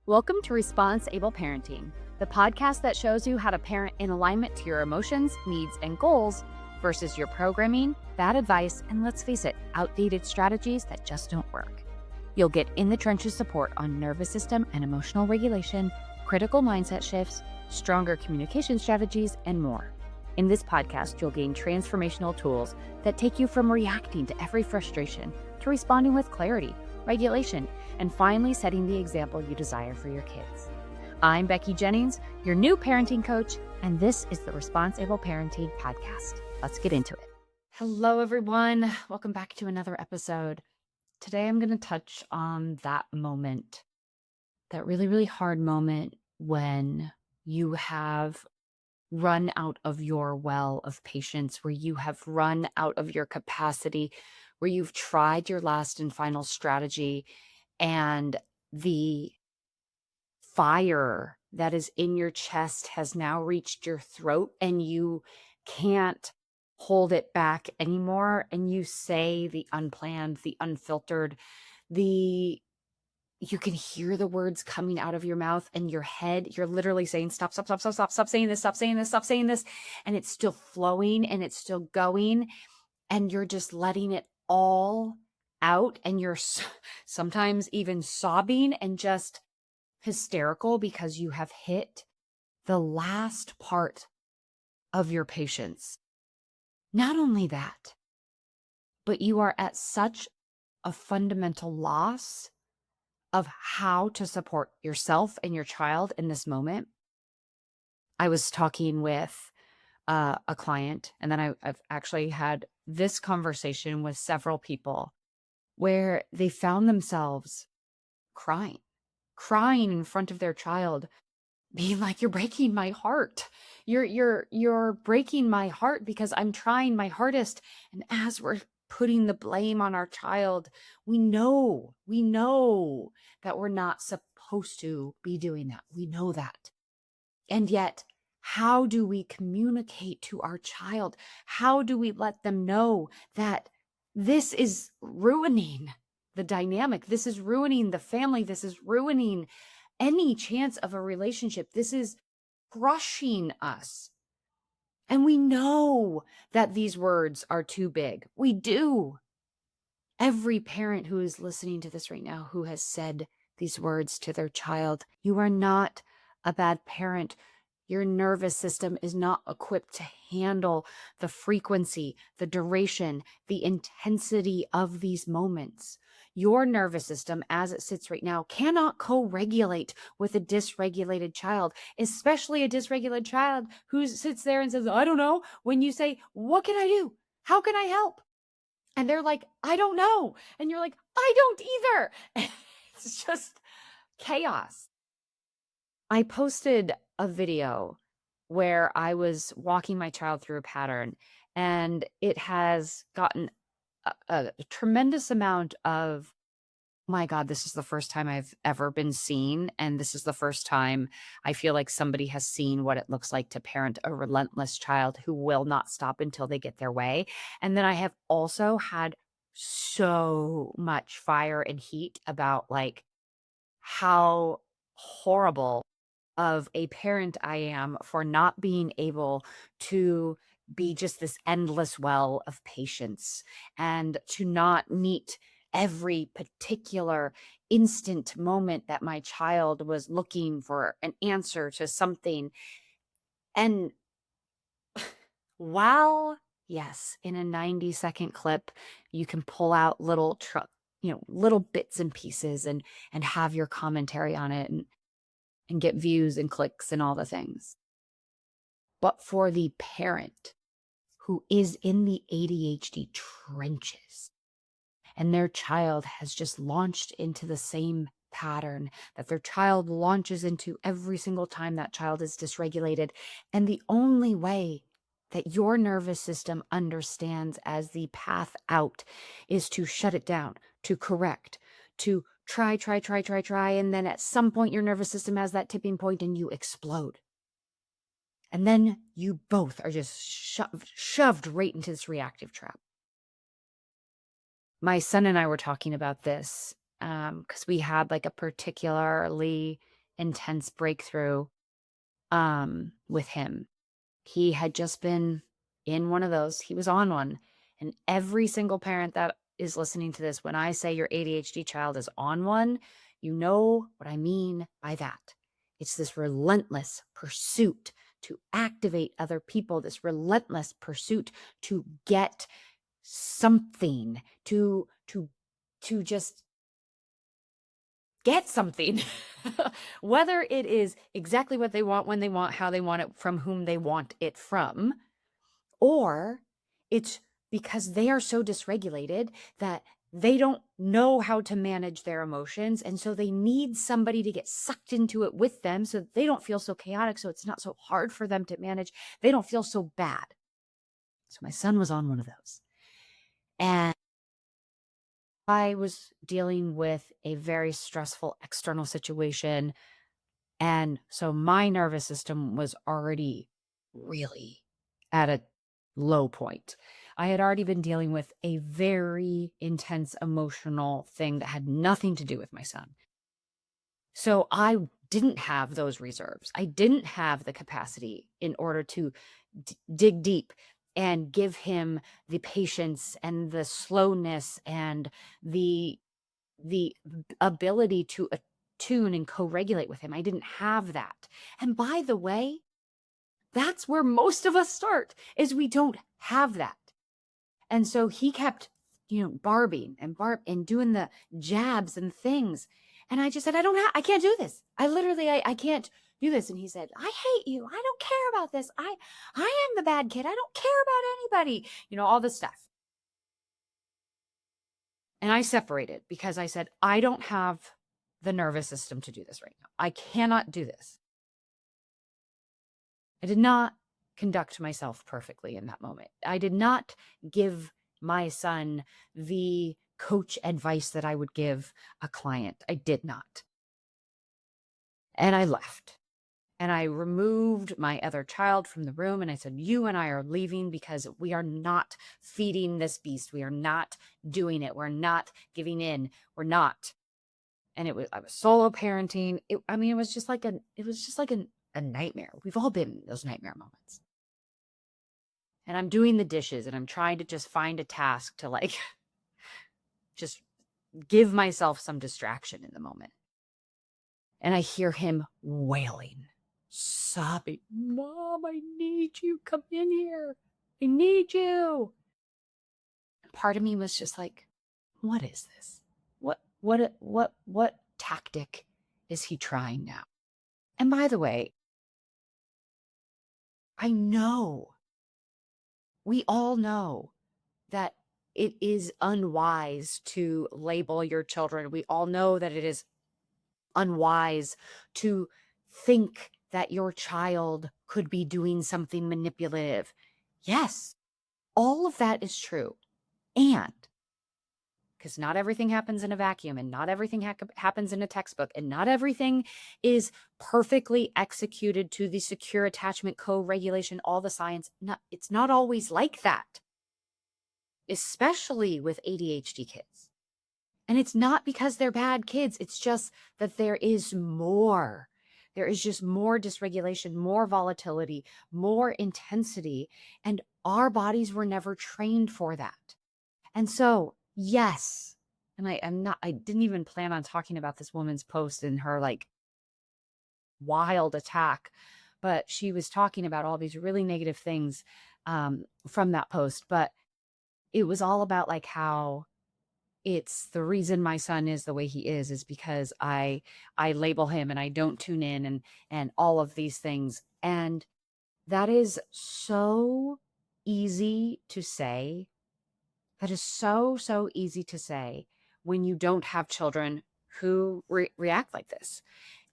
Welcome to Response-Able Parenting, the podcast that shows you how to parent in alignment to your emotions, needs, and goals versus your programming, bad advice, and let's face it, outdated strategies that just don't work. You'll get in the trenches support on nervous system and emotional regulation, critical mindset shifts, stronger communication strategies, and more. In this podcast, you'll gain transformational tools that take you from reacting to every frustration to responding with clarity, regulation, and finally setting the example you desire for your kids. I'm Becky Jennings, your new parenting coach, and this is the Response-Able Parenting Podcast. Let's get into it. Hello, everyone. Welcome back to another episode. Today, I'm going to touch on that moment, that really, really hard moment when you have run out of your well of patience, where you have run out of your capacity, where you've tried your last and final strategy, and the fire that is in your chest has now reached your throat and you can't hold it back anymore. And you say the unplanned, the unfiltered, you can hear the words coming out of your mouth and your head. You're literally saying, stop saying this, stop saying this, stop saying this. And it's still flowing and it's still going. And you're just letting it all out. And you're sometimes even sobbing and just hysterical because you have hit the last part of your patience. Not only that, but you are at such a fundamental loss of how to support yourself and your child in this moment. I was talking with a client, and then I've actually had this conversation with several people where they found themselves crying in front of their child, being like, "You're breaking my heart. You're breaking my heart because I'm trying my hardest." And as we're putting the blame on our child, we know that we're not supposed to be doing that. We know that. And yet, how do we communicate to our child? How do we let them know that this is ruining the dynamic? This is ruining the family. This is ruining any chance of a relationship. This is crushing us. And we know that these words are too big. We do. Every parent who is listening to this right now who has said these words to their child, you are not a bad parent. Your nervous system is not equipped to handle the frequency, the duration, the intensity of these moments. Your nervous system, as it sits right now, cannot co-regulate with a dysregulated child, especially a dysregulated child who sits there and says, "I don't know." When you say, "What can I do? How can I help?" And they're like, "I don't know." And you're like, "I don't either." It's just chaos. I posted a video where I was walking my child through a pattern, and it has gotten a tremendous amount of, my God, this is the first time I've ever been seen. And this is the first time I feel like somebody has seen what it looks like to parent a relentless child who will not stop until they get their way. And then I have also had so much fire and heat about like how horrible of a parent I am for not being able to be just this endless well of patience and to not meet every particular instant moment that my child was looking for an answer to something. And while, yes, in a 90-second clip, you can pull out little bits and pieces and have your commentary on it and get views and clicks and all the things. But for the parent who is in the ADHD trenches and their child has just launched into the same pattern that their child launches into every single time that child is dysregulated, and the only way that your nervous system understands as the path out is to shut it down, to correct, to try, and then at some point your nervous system has that tipping point and you explode. And then you both are just shoved right into this reactive trap. My son and I were talking about this because we had like a particularly intense breakthrough with him. He had just been in one of those. He was on one. And every single parent that is listening to this, when I say your ADHD child is on one, you know what I mean by that. It's this relentless pursuit to activate other people, this relentless pursuit to get something, to just get something. Whether it is exactly what they want, when they want, how they want it, from whom they want it from, or it's because they are so dysregulated that they don't know how to manage their emotions. And so they need somebody to get sucked into it with them so that they don't feel so chaotic. So it's not so hard for them to manage. They don't feel so bad. So my son was on one of those. And I was dealing with a very stressful external situation. And so my nervous system was already really at a low point. I had already been dealing with a very intense emotional thing that had nothing to do with my son. So I didn't have those reserves. I didn't have the capacity in order to dig deep and give him the patience and the slowness and the ability to attune and co-regulate with him. I didn't have that. And by the way, that's where most of us start, is we don't have that. And so he kept, barbing and doing the jabs and things. And I just said, I can't do this. I can't do this. And he said, I hate you. I don't care about this. I am the bad kid. I don't care about anybody, all this stuff. And I separated because I said, I don't have the nervous system to do this right now. I cannot do this. I did not conduct myself perfectly in that moment. I did not give my son the coach advice that I would give a client. I did not. And I left. And I removed my other child from the room and I said, you and I are leaving because we are not feeding this beast. We are not doing it. We're not giving in. We're not. And I was solo parenting. It was just like a nightmare. We've all been in those nightmare moments. And I'm doing the dishes and I'm trying to just find a task to just give myself some distraction in the moment. And I hear him wailing, sobbing, Mom, I need you. Come in here. I need you. And part of me was just like, what is this? What tactic is he trying now? And by the way, I know, we all know that it is unwise to label your children. We all know that it is unwise to think that your child could be doing something manipulative. Yes, all of that is true. And because not everything happens in a vacuum and not everything happens in a textbook and not everything is perfectly executed to the secure attachment co-regulation, all the science. It's not always like that, especially with ADHD kids. And it's not because they're bad kids. It's just that there is more. There is just more dysregulation, more volatility, more intensity. And our bodies were never trained for that. And so, yes, and I didn't even plan on talking about this woman's post and her wild attack, but she was talking about all these really negative things from that post. But it was all about how it's the reason my son is the way he is because I label him and I don't tune in and all of these things. And that is so easy to say. That is so easy to say when you don't have children who react like this.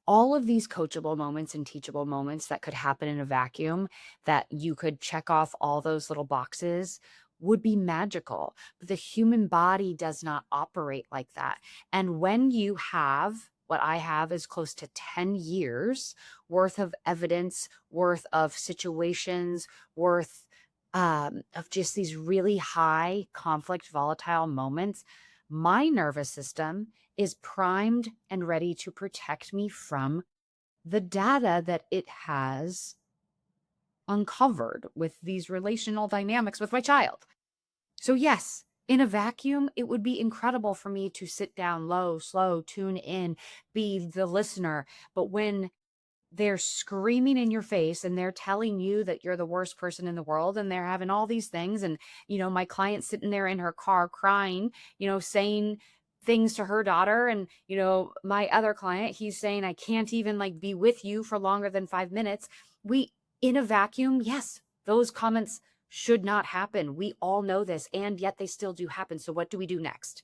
All of these coachable moments and teachable moments that could happen in a vacuum, that you could check off all those little boxes, would be magical. But the human body does not operate like that. And when you have what I have is close to 10 years worth of evidence, worth of situations, worth of just these really high conflict, volatile moments, my nervous system is primed and ready to protect me from the data that it has uncovered with these relational dynamics with my child. So yes, in a vacuum, it would be incredible for me to sit down low, slow, tune in, be the listener. But when they're screaming in your face and they're telling you that you're the worst person in the world and they're having all these things, and my client sitting there in her car crying, saying things to her daughter, and my other client, he's saying, I can't even like be with you for longer than 5 minutes. We In a vacuum, yes, those comments should not happen. We all know this, and yet they still do happen. So what do we do next?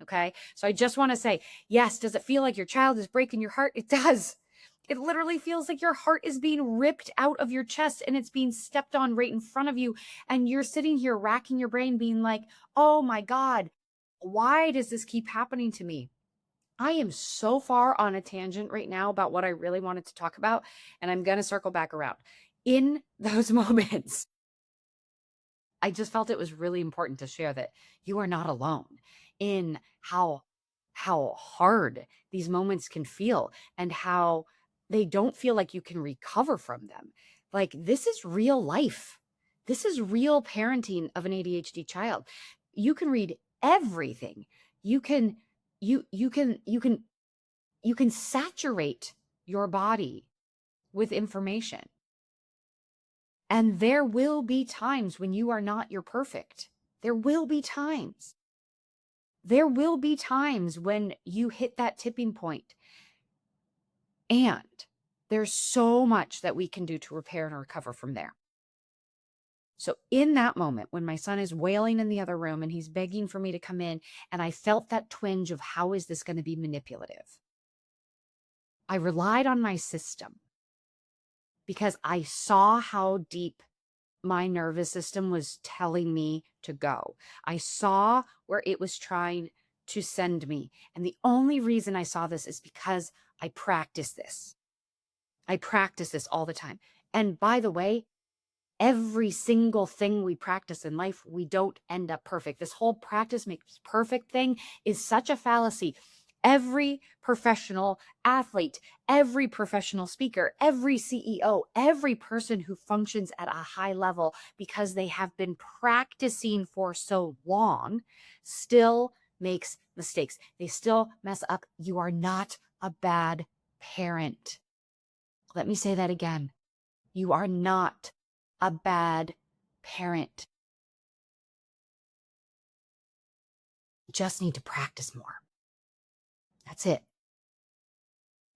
Okay, so I just want to say, yes, does it feel like your child is breaking your heart? It does. It literally feels like your heart is being ripped out of your chest and it's being stepped on right in front of you. And you're sitting here racking your brain being like, oh my God, why does this keep happening to me? I am so far on a tangent right now about what I really wanted to talk about, and I'm going to circle back around. In those moments, I just felt it was really important to share that you are not alone in how hard these moments can feel, and how they don't feel like you can recover from them. Like, this is real life. This is real parenting of an ADHD child. You can read everything. You can you can saturate your body with information. And there will be times when you are not your perfect. There will be times. There will be times when you hit that tipping point. And there's so much that we can do to repair and recover from there. So in that moment, when my son is wailing in the other room and he's begging for me to come in, and I felt that twinge of how is this going to be manipulative? I relied on my system because I saw how deep my nervous system was telling me to go. I saw where it was trying to send me. And the only reason I saw this is because I practice this. I practice this all the time. And by the way, every single thing we practice in life, we don't end up perfect. This whole practice makes perfect thing is such a fallacy. Every professional athlete, every professional speaker, every CEO, every person who functions at a high level because they have been practicing for so long still makes mistakes. They still mess up. You are not a bad parent. Let me say that again. You are not a bad parent. You just need to practice more. That's it.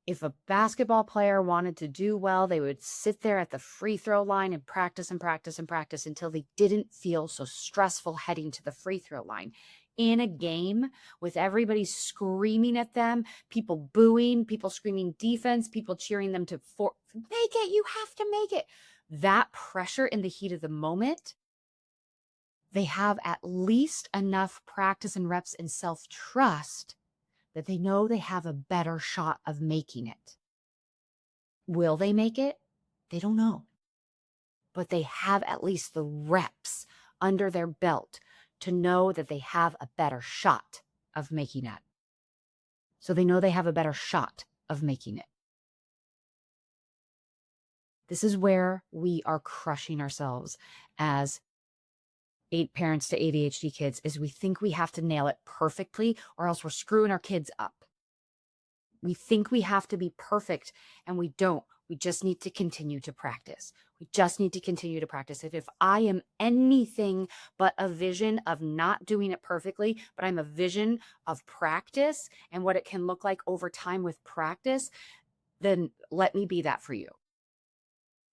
If a basketball player wanted to do well, they would sit there at the free throw line and practice and practice and practice until they didn't feel so stressful heading to the free throw line. In a game with everybody screaming at them, people booing, people screaming defense, people cheering them to make it, you have to make it. That pressure in the heat of the moment, they have at least enough practice and reps and self-trust that they know they have a better shot of making it. Will they make it? They don't know. But they have at least the reps under their belt to know that they have a better shot of making it. So they know they have a better shot of making it. This is where we are crushing ourselves as parents to ADHD kids, is we think we have to nail it perfectly or else we're screwing our kids up. We think we have to be perfect, and we don't. We just need to continue to practice. We just need to continue to practice. If I am anything but a vision of not doing it perfectly, but I'm a vision of practice and what it can look like over time with practice, then let me be that for you.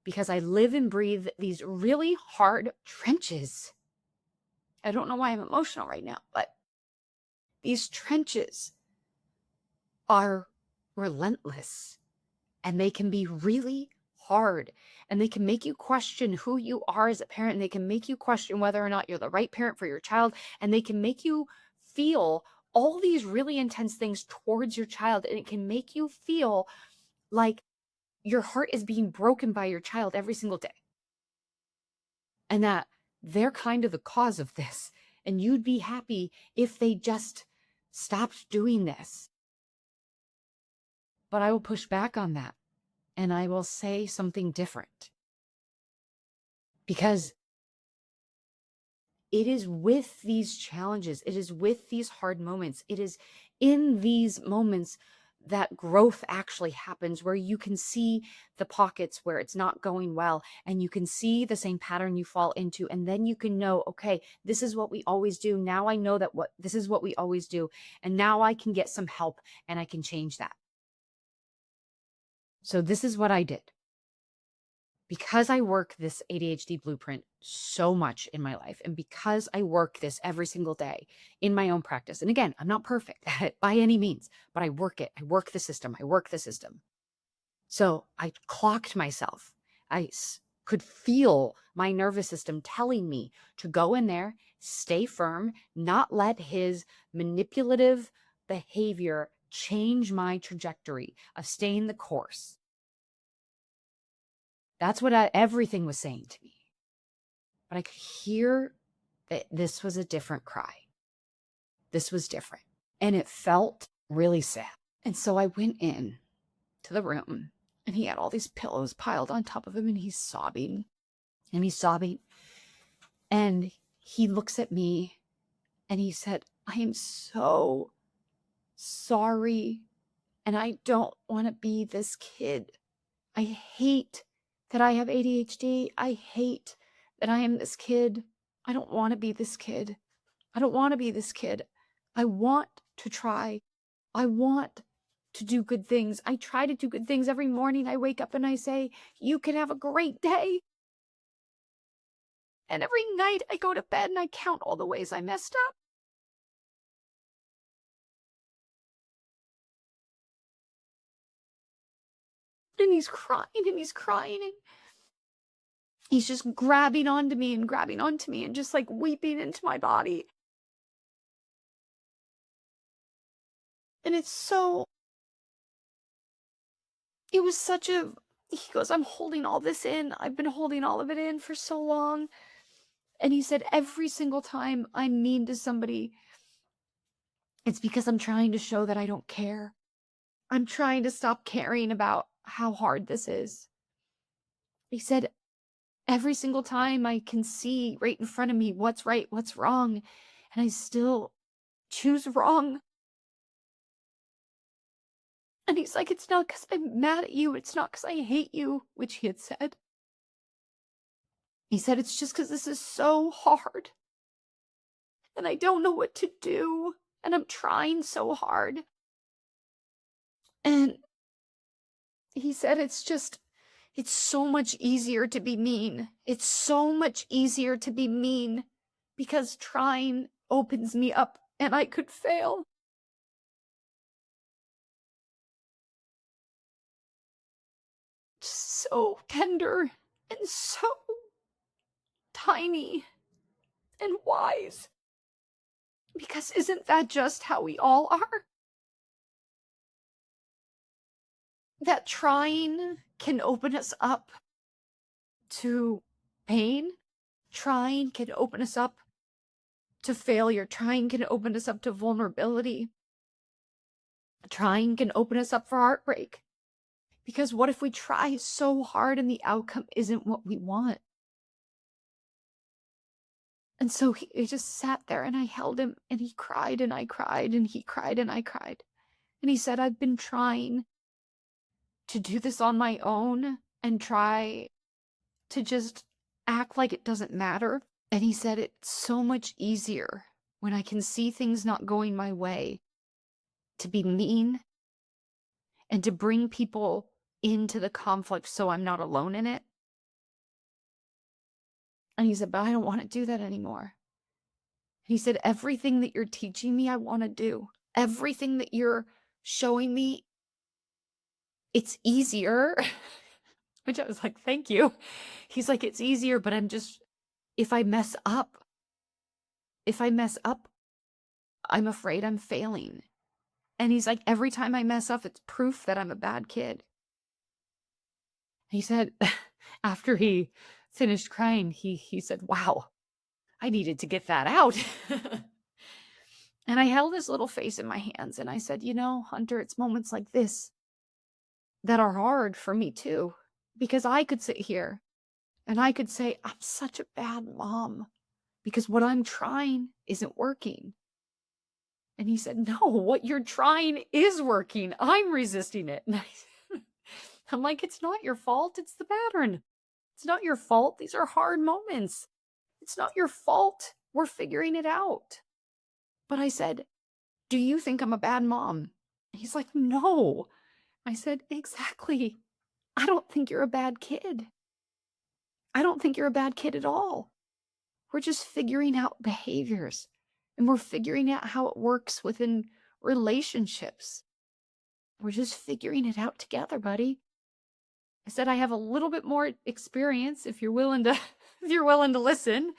Because I live and breathe these really hard trenches. I don't know why I'm emotional right now, but these trenches are relentless, and they can be really hard, and they can make you question who you are as a parent, and they can make you question whether or not you're the right parent for your child, and they can make you feel all these really intense things towards your child, and it can make you feel like your heart is being broken by your child every single day, and that they're kind of the cause of this, and you'd be happy if they just stopped doing this. But I will push back on that. and I will say something different, because it is with these challenges, it is with these hard moments, it is in these moments that growth actually happens, where you can see the pockets where it's not going well, and you can see the same pattern you fall into, and then you can know, okay, this is what we always do. Now I know that this is what we always do, and now I can get some help and I can change that. So this is what I did. Because I work this ADHD blueprint so much in my life, and because I work this every single day in my own practice, and again, I'm not perfect at it by any means, but I work it. I work the system. I work the system. So I clocked myself. Could feel my nervous system telling me to go in there, stay firm, not let his manipulative behavior change my trajectory of staying the course. That's what everything was saying to me. But I could hear that this was a different cry. This was different. And it felt really sad. And so I went in to the room, and he had all these pillows piled on top of him, and he's sobbing. And he's sobbing. And he looks at me and he said, I am so sorry. And I don't want to be this kid. I hate that I have ADHD. I hate that I am this kid. I don't want to be this kid. I don't want to be this kid. I want to try. I want to do good things. I try to do good things every morning. I wake up and I say, you can have a great day. And every night I go to bed and I count all the ways I messed up. And he's crying and he's crying. And he's just grabbing onto me and just like weeping into my body. And it was such he goes, I'm holding all this in. I've been holding all of it in for so long. And he said, every single time I'm mean to somebody, it's because I'm trying to show that I don't care. I'm trying to stop caring about how hard this is. He said, every single time I can see right in front of me what's right, what's wrong, and I still choose wrong. And he's like, it's not because I'm mad at you. It's not because I hate you, which he had said. He said, it's just because this is so hard. And I don't know what to do. And I'm trying so hard. And he said, it's so much easier to be mean. It's so much easier to be mean because trying opens me up and I could fail. So tender and so tiny and wise. Because isn't that just how we all are? That trying can open us up to pain. Trying can open us up to failure. Trying can open us up to vulnerability. Trying can open us up for heartbreak. Because what if we try so hard and the outcome isn't what we want? And so he just sat there, and I held him, and he cried and I cried, and he cried and I cried. And he said, I've been trying to do this on my own and try to just act like it doesn't matter. And he said, it's so much easier when I can see things not going my way to be mean and to bring people into the conflict so I'm not alone in it. And he said, but I don't want to do that anymore. He said, everything that you're teaching me, I want to do. Everything that you're showing me, it's easier. Which I was like, thank you. He's like, it's easier, but if I mess up, I'm afraid I'm failing. And he's like, every time I mess up, it's proof that I'm a bad kid. He said, after he finished crying, he said, wow, I needed to get that out. And I held his little face in my hands and I said, Hunter, it's moments like this that are hard for me too, because I could sit here and I could say, I'm such a bad mom because what I'm trying isn't working. And he said, no, what you're trying is working. I'm resisting it. And I'm like, it's not your fault. It's the pattern. It's not your fault. These are hard moments. It's not your fault. We're figuring it out. But I said, do you think I'm a bad mom? He's like, no. I said, exactly. I don't think you're a bad kid. I don't think you're a bad kid at all. We're just figuring out behaviors and we're figuring out how it works within relationships. We're just figuring it out together, buddy. I said, I have a little bit more experience if you're willing to, if you're willing to listen.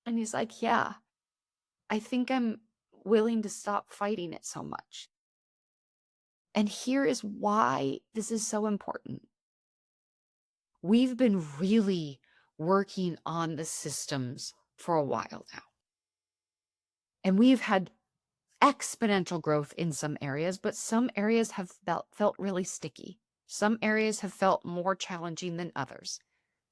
And he's like, yeah, I think I'm willing to stop fighting it so much. And here is why this is so important. We've been really working on the systems for a while now. And we've had exponential growth in some areas, but some areas have felt really sticky. Some areas have felt more challenging than others.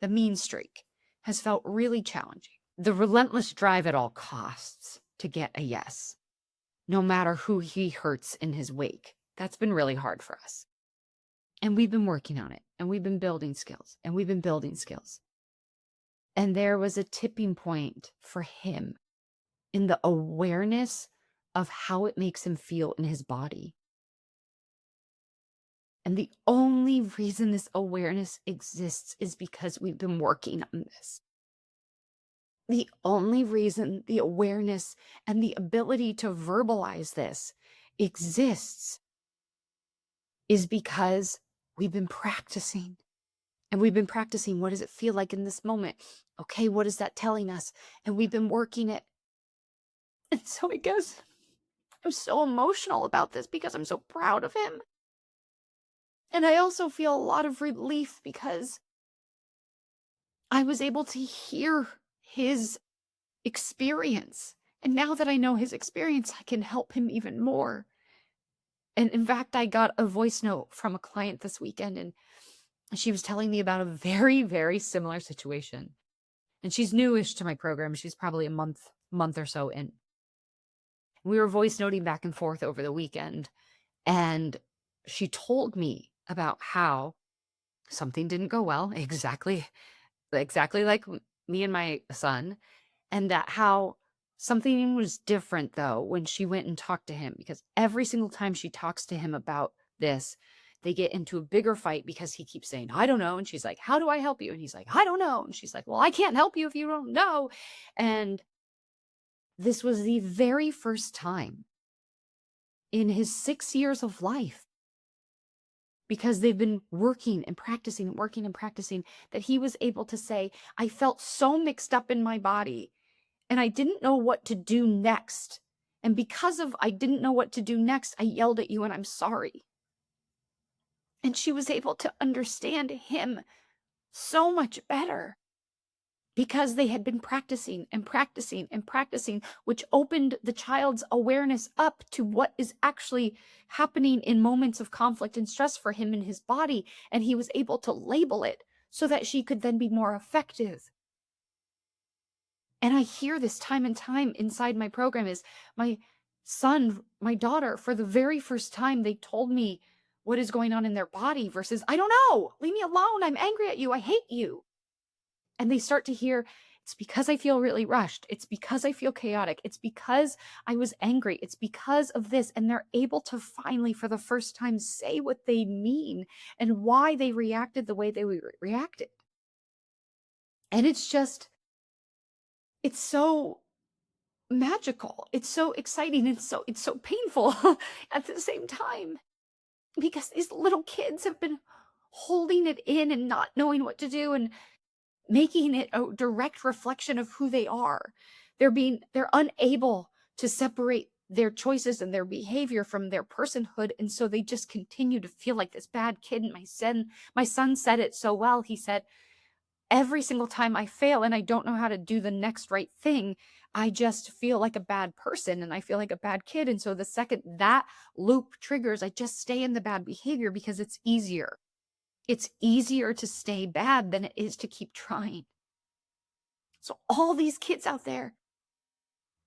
The mean streak has felt really challenging. The relentless drive at all costs to get a yes, no matter who he hurts in his wake. That's been really hard for us. And we've been working on it, and we've been building skills, and we've been building skills. And there was a tipping point for him in the awareness of how it makes him feel in his body. And the only reason this awareness exists is because we've been working on this. The only reason the awareness and the ability to verbalize this exists is because we've been practicing. And we've been practicing, what does it feel like in this moment? Okay, what is that telling us? And we've been working it. And so I guess I'm so emotional about this because I'm so proud of him. And I also feel a lot of relief because I was able to hear his experience. And now that I know his experience, I can help him even more. And in fact, I got a voice note from a client this weekend, and she was telling me about a very, very similar situation. And she's newish to my program. She's probably a month or so in. We were voice noting back and forth over the weekend. And she told me about how something didn't go well, exactly like me and my son, and that how something was different though when she went and talked to him, because every single time she talks to him about this, they get into a bigger fight because he keeps saying, I don't know. And she's like, how do I help you? And he's like, I don't know. And she's like, well, I can't help you if you don't know. And this was the very first time in his 6 years of life, because they've been working and practicing and working and practicing, that he was able to say, I felt so mixed up in my body and I didn't know what to do next. And because of I didn't know what to do next, I yelled at you and I'm sorry. And she was able to understand him so much better because they had been practicing and practicing and practicing, which opened the child's awareness up to what is actually happening in moments of conflict and stress for him in his body. And he was able to label it so that she could then be more effective. And I hear this time and time inside my program is my son, my daughter, for the very first time, they told me what is going on in their body versus, I don't know, leave me alone. I'm angry at you. I hate you. And they start to hear, it's because I feel really rushed. It's because I feel chaotic. It's because I was angry. It's because of this. And they're able to finally, for the first time, say what they mean and why they reacted the way they reacted. And it's so magical. It's so exciting. It's so painful at the same time, because these little kids have been holding it in and not knowing what to do and making it a direct reflection of who they are. They're unable to separate their choices and their behavior from their personhood. And so they just continue to feel like this bad kid. And my son said it so well. He said, every single time I fail and I don't know how to do the next right thing, I just feel like a bad person and I feel like a bad kid. And so the second that loop triggers, I just stay in the bad behavior because it's easier. It's easier to stay bad than it is to keep trying. So all these kids out there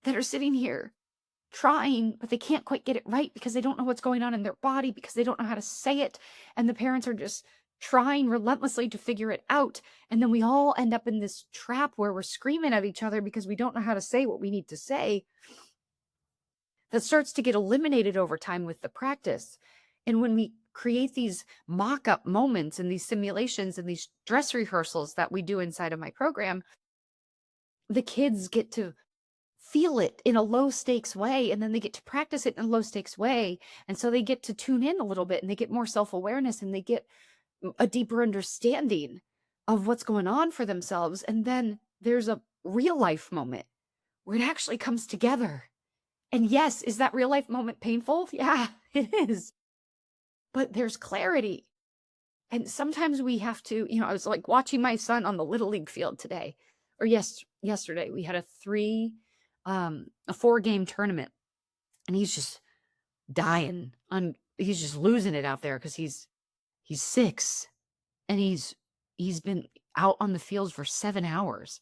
that are sitting here trying, but they can't quite get it right because they don't know what's going on in their body, because they don't know how to say it. And the parents are just trying relentlessly to figure it out. And then we all end up in this trap where we're screaming at each other because we don't know how to say what we need to say. That starts to get eliminated over time with the practice. And when we create these mock-up moments and these simulations and these dress rehearsals that we do inside of my program, the kids get to feel it in a low stakes way, and then they get to practice it in a low stakes way. And so they get to tune in a little bit and they get more self-awareness and they get a deeper understanding of what's going on for themselves. And then there's a real life moment where it actually comes together. And yes, is that real life moment painful? Yeah, it is. But there's clarity. And sometimes we have to, I was like watching my son on the little league field today, or yesterday. We had a 4-game tournament, and he's just dying on, he's just losing it out there because he's 6, and he's been out on the fields for 7 hours.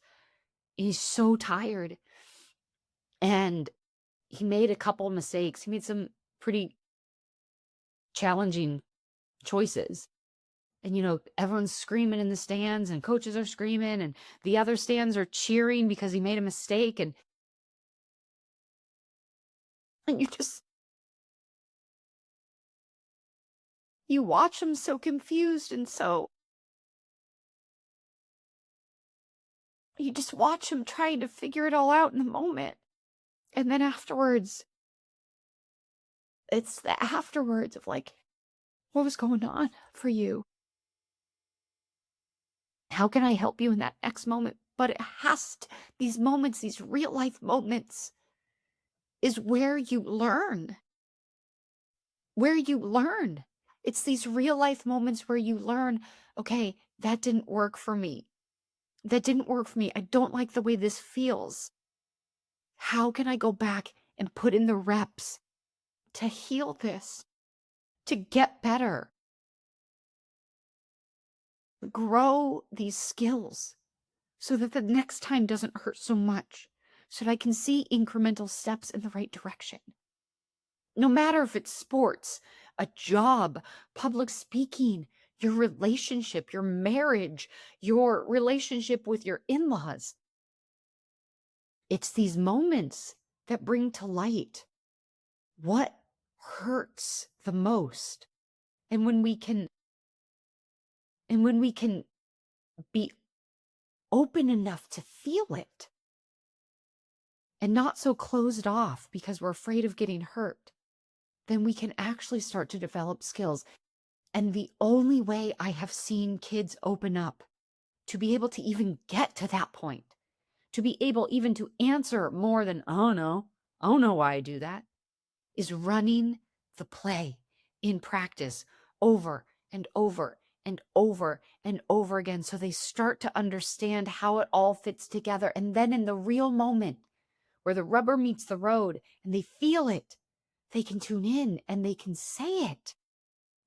He's so tired, and he made a couple of mistakes. He made some pretty challenging choices. And, everyone's screaming in the stands and coaches are screaming and the other stands are cheering because he made a mistake. And you watch him so confused. And so you just watch him trying to figure it all out in the moment. And then afterwards, it's the afterwards of like, what was going on for you? How can I help you in that next moment? But these moments, these real life moments is where you learn. Where you learn. It's these real life moments where you learn, okay, that didn't work for me. That didn't work for me. I don't like the way this feels. How can I go back and put in the reps to heal this, to get better, grow these skills so that the next time doesn't hurt so much, so that I can see incremental steps in the right direction? No matter if it's sports, a job, public speaking, your relationship, your marriage, your relationship with your in-laws. It's these moments that bring to light what hurts the most. And when we can be open enough to feel it and not so closed off because we're afraid of getting hurt, then we can actually start to develop skills. And the only way I have seen kids open up to be able to even get to that point, to be able even to answer more than, oh no, I don't know why I do that, is running the play in practice over and over and over and over again. So they start to understand how it all fits together. And then in the real moment where the rubber meets the road and they feel it, they can tune in and they can say it.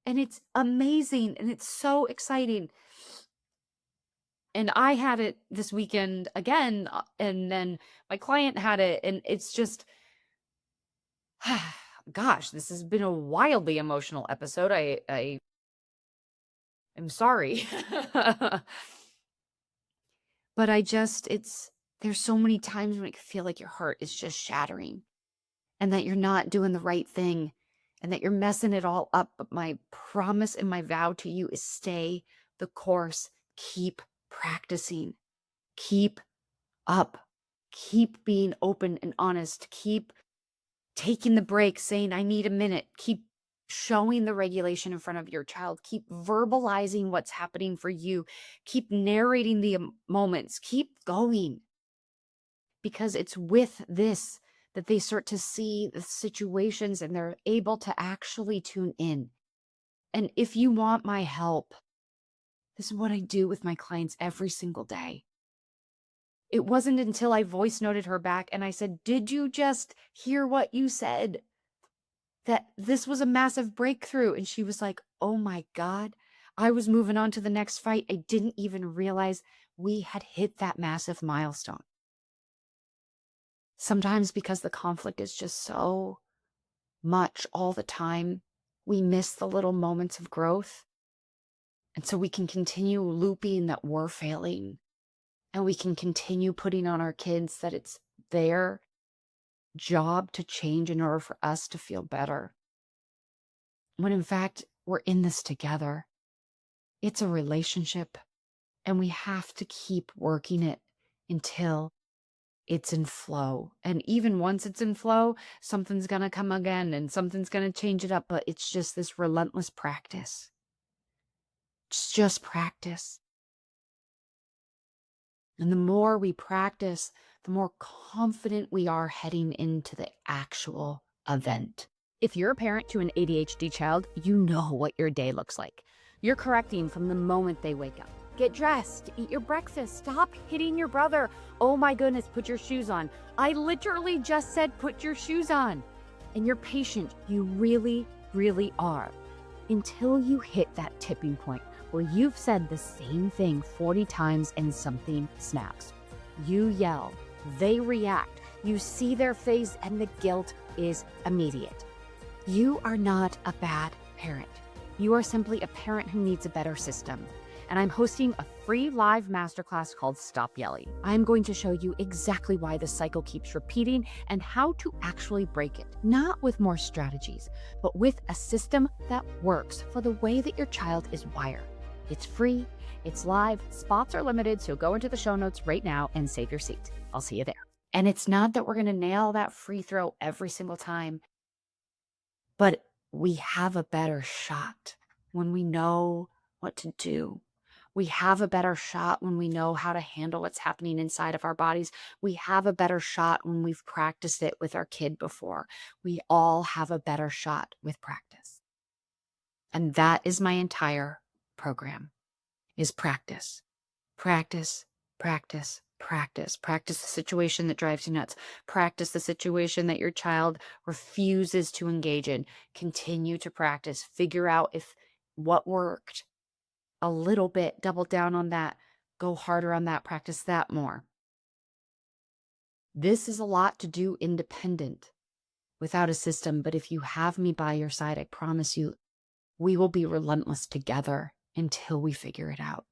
And it's amazing and it's so exciting. And I had it this weekend again, and then my client had it, and it's just, gosh, this has been a wildly emotional episode. I am sorry. But there's so many times when I feel like your heart is just shattering and that you're not doing the right thing and that you're messing it all up. But my promise and my vow to you is stay the course, keep practicing, keep up, keep being open and honest, keep taking the break, saying, I need a minute, keep showing the regulation in front of your child, keep verbalizing what's happening for you, keep narrating the moments, keep going. Because it's with this that they start to see the situations and they're able to actually tune in. And if you want my help, this is what I do with my clients every single day. It wasn't until I voice noted her back and I said, "Did you just hear what you said? That this was a massive breakthrough." And she was like, "Oh my God." I was moving on to the next fight. I didn't even realize we had hit that massive milestone. Sometimes because the conflict is just so much all the time, we miss the little moments of growth. And so we can continue looping that we're failing, and we can continue putting on our kids that it's their job to change in order for us to feel better. When in fact, we're in this together. It's a relationship, and we have to keep working it until it's in flow. And even once it's in flow, something's going to come again and something's going to change it up. But it's just this relentless practice. It's just practice. And the more we practice, the more confident we are heading into the actual event. If you're a parent to an ADHD child, you know what your day looks like. You're correcting from the moment they wake up. Get dressed, eat your breakfast, stop hitting your brother. Oh my goodness, put your shoes on. I literally just said, put your shoes on. And you're patient. You really, really are. Until you hit that tipping point where you've said the same thing 40 times and something snaps. You yell, they react, you see their face, and the guilt is immediate. You are not a bad parent. You are simply a parent who needs a better system. And I'm hosting a free live masterclass called Stop Yelling. I'm going to show you exactly why the cycle keeps repeating and how to actually break it. Not with more strategies, but with a system that works for the way that your child is wired. It's free, it's live, spots are limited, so go into the show notes right now and save your seat. I'll see you there. And it's not that we're going to nail that free throw every single time, but we have a better shot when we know what to do. We have a better shot when we know how to handle what's happening inside of our bodies. We have a better shot when we've practiced it with our kid before. We all have a better shot with practice. And that is my entire program, is practice. Practice, practice, practice. Practice the situation that drives you nuts. Practice the situation that your child refuses to engage in. Continue to practice. Figure out if what worked a little bit, double down on that, go harder on that, practice that more. This is a lot to do independent without a system, but if you have me by your side, I promise you, we will be relentless together until we figure it out.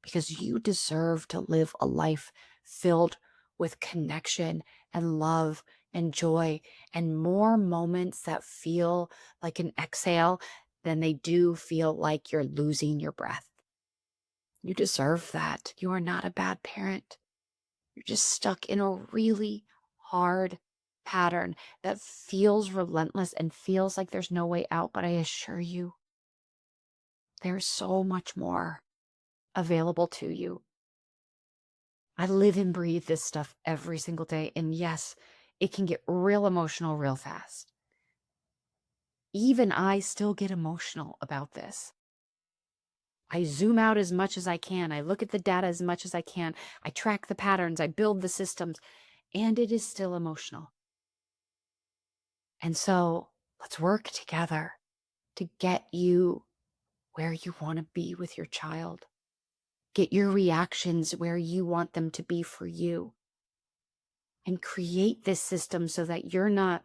Because you deserve to live a life filled with connection and love and joy and more moments that feel like an exhale than they do feel like you're losing your breath. You deserve that. You are not a bad parent. You're just stuck in a really hard pattern that feels relentless and feels like there's no way out. But I assure you, there's so much more available to you. I live and breathe this stuff every single day. And yes, it can get real emotional real fast. Even I still get emotional about this. I zoom out as much as I can. I look at the data as much as I can. I track the patterns. I build the systems. And it is still emotional. And so let's work together to get you where you want to be with your child. Get your reactions where you want them to be for you. And create this system so that you're not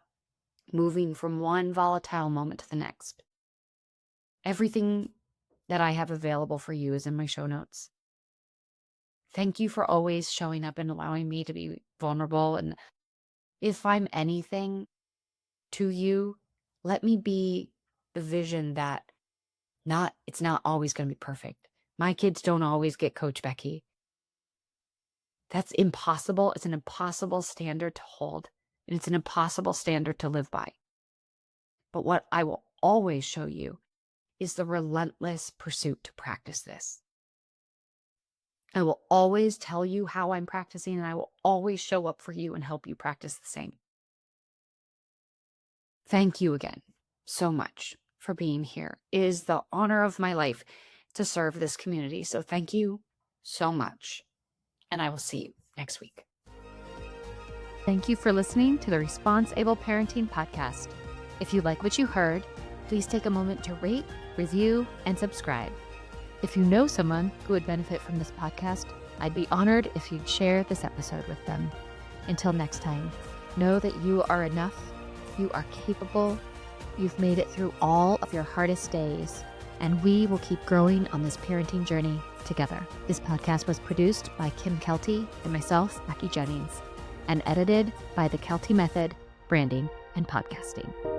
moving from one volatile moment to the next. Everything that I have available for you is in my show notes. Thank you for always showing up and allowing me to be vulnerable. And if I'm anything to you, let me be the vision that it's not always going to be perfect. My kids don't always get Coach Becky. That's impossible. It's an impossible standard to hold, and it's an impossible standard to live by. But what I will always show you is the relentless pursuit to practice this. I will always tell you how I'm practicing, and I will always show up for you and help you practice the same. Thank you again so much for being here. It is the honor of my life to serve this community. So thank you so much. and I will see you next week. Thank you for listening to the Responsible Parenting Podcast. If you like what you heard, please take a moment to rate, review, and subscribe. If you know someone who would benefit from this podcast, I'd be honored if you'd share this episode with them. Until next time, know that you are enough, you are capable, you've made it through all of your hardest days, and we will keep growing on this parenting journey together. This podcast was produced by Kim Kelty and myself, Mackie Jennings, and edited by the Kelty Method, Branding and Podcasting.